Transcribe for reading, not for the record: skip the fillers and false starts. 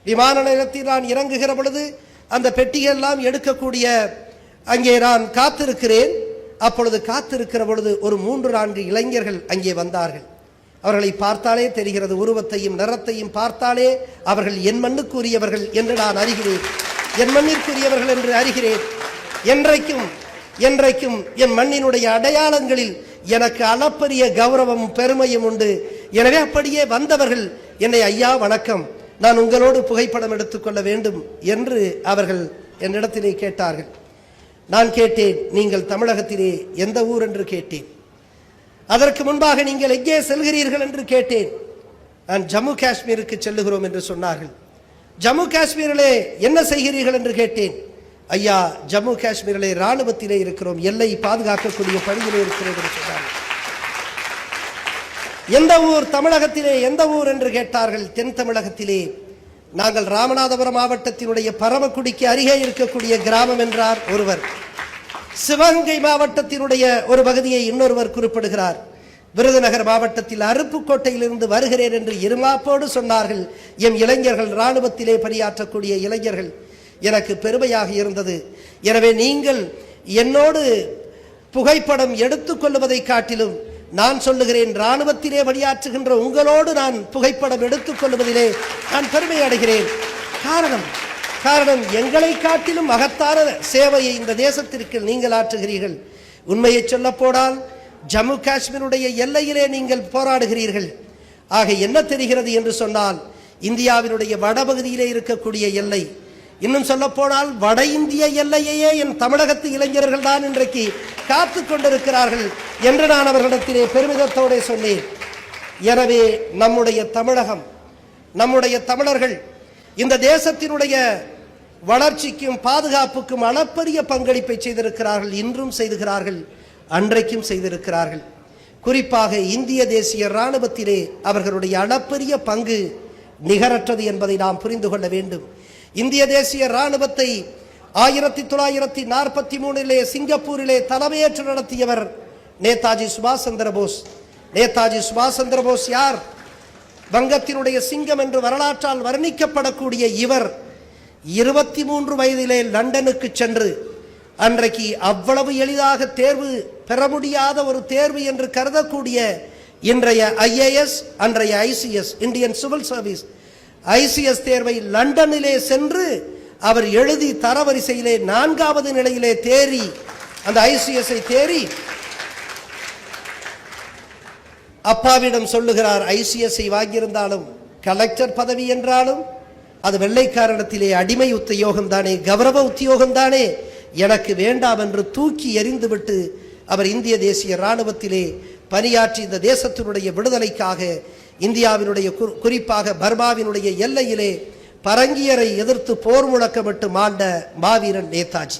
விமான நிலையத்தில் நான் இறங்குகிற பொழுது அந்த பெட்டியெல்லாம் எடுக்கக்கூடிய அங்கே நான் காத்திருக்கிறேன். அப்பொழுது காத்திருக்கிற பொழுது ஒரு 3-4 இளைஞர்கள் அங்கே வந்தார்கள். அவர்களை பார்த்தாலே தெரிகிறது, உருவத்தையும் நிறத்தையும் பார்த்தாலே அவர்கள் என் மண்ணுக்குரியவர்கள் என்று நான் அறிகிறேன், என் மண்ணிற்குரியவர்கள் என்று அறிகிறேன். என்றைக்கும் என் மண்ணினுடைய அடையாளங்களில் எனக்கு அளப்பரிய கௌரவமும் பெருமையும் உண்டு. எனவே அப்படியே வந்தவர்கள் என்னை, ஐயா வணக்கம், நான் உங்களோடு புகைப்படம் எடுத்துக்கொள்ள வேண்டும் என்று அவர்கள் என்னிடத்திலே கேட்டார்கள். நான் கேட்டேன், நீங்கள் தமிழகத்திலே எந்த ஊர் என்று கேட்டேன். அதற்கு முன்பாக நீங்கள் எங்கே செல்கிறீர்கள் என்று கேட்டேன். நான் ஜம்மு காஷ்மீருக்கு செல்லுகிறோம் என்று சொன்னார்கள். ஜம்மு காஷ்மீரிலே என்ன செய்கிறீர்கள் என்று கேட்டேன். ஐயா, ஜம்மு காஷ்மீரிலே இராணுவத்திலே இருக்கிறோம், எல்லை பாதுகாக்கக்கூடிய பணியிலே இருக்கிறோம் என்று சொன்னார்கள். எந்த ஊர்? தமிழகத்திலே எந்த ஊர் என்று கேட்டார்கள். தென் தமிழகத்திலே. நாங்கள் ராமநாதபுரம் மாவட்டத்தினுடைய பரமக்குடிக்கு அருகே இருக்கக்கூடிய கிராமம் என்றார் ஒருவர். சிவகங்கை மாவட்டத்தினுடைய ஒரு பகுதியை இன்னொருவர் குறிப்பிடுகிறார். விருதுநகர் மாவட்டத்தில் அருப்புக்கோட்டையிலிருந்து வருகிறேன் என்று இருமாப்போடு சொன்னார்கள் எம் இளைஞர்கள், இராணுவத்திலே பணியாற்றக்கூடிய இளைஞர்கள். எனக்கு பெருமையாக இருந்தது. எனவே நீங்கள் என்னோடு புகைப்படம் எடுத்துக்கொள்வதை காட்டிலும் நான் சொல்லுகிறேன், இராணுவத்திலே பணியாற்றுகின்ற உங்களோடு நான் புகைப்படம் எடுத்துக்கொள்வதிலே நான் பெருமை அடைகிறேன். காரணம் எங்களை காட்டிலும் மகத்தான சேவையை இந்த தேசத்திற்கு நீங்கள் ஆற்றுகிறீர்கள். உண்மையை சொல்ல போனால் ஜம்மு காஷ்மீருடைய எல்லையிலே நீங்கள் போராடுகிறீர்கள். ஆக என்ன தெரிகிறது என்று சொன்னால், இந்தியாவினுடைய வடபகுதியிலே இருக்கக்கூடிய எல்லை, இன்னும் சொல்ல போனால் வட இந்திய எல்லையையே என் தமிழகத்து இளைஞர்கள் தான் இன்றைக்கு காத்து கொண்டிருக்கிறார்கள் என்று நான் அவர்களிடத்திலே பெருமிதத்தோடு சொன்னேன். எனவே நம்முடைய தமிழகம், நம்முடைய தமிழர்கள் இந்த தேசத்தினுடைய வளர்ச்சிக்கும் பாதுகாப்புக்கும் அளப்பரிய பங்களிப்பை செய்திருக்கிறார்கள். இன்றும் செய்துகிறார்கள், அன்றைக்கும் செய்திருக்கிறார்கள். குறிப்பாக இந்திய தேசிய இராணுவத்திலே அவர்களுடைய அளப்பரிய பங்கு நிகரற்றது என்பதை நாம் புரிந்து கொள்ள வேண்டும். இந்திய தேசிய இராணுவத்தை 1943 சிங்கப்பூரிலே தலைமையேற்று நடத்தியவர் நேதாஜி சுபாஷ் சந்திர போஸ். நேதாஜி சுபாஷ் சந்திர போஸ் யார்? வங்கத்தினுடைய சிங்கம் என்று வரலாற்றால் வர்ணிக்கப்படக்கூடிய இவர் 23 வயதிலே லண்டனுக்கு சென்று, அன்றைக்கு அவ்வளவு எளிதாக தேர்வு பெற முடியாத ஒரு தேர்வு என்று கருதக்கூடிய இன்றைய IAS, அன்றைய ICS, Indian civil service ICS தேர்வை லண்டனிலே சென்று அவர் எழுதி தரவரிசையிலே 4வது நிலையிலே தேறி, அந்த ICS-ஐ தேறி அப்பாவிடம் சொல்லுகிறார், ICS-ஐ வாங்கியிருந்தாலும் கலெக்டர் பதவி என்றாலும் அது வெள்ளைக்காரனத்திலே அடிமை உத்தியோகம் தானே, கௌரவ உத்தியோகம் தானே, எனக்கு வேண்டாம் என்று தூக்கி எறிந்துவிட்டு அவர் இந்திய தேசிய இராணுவத்திலே பணியாற்றி இந்த தேசத்தினுடைய விடுதலைக்காக, இந்தியாவினுடைய குறிப்பாக பர்மாவினுடைய எல்லையிலே பரங்கியரை எதிர்த்து போர் முழக்கமிட்டு மாண்ட மாவீரன் நேதாஜி.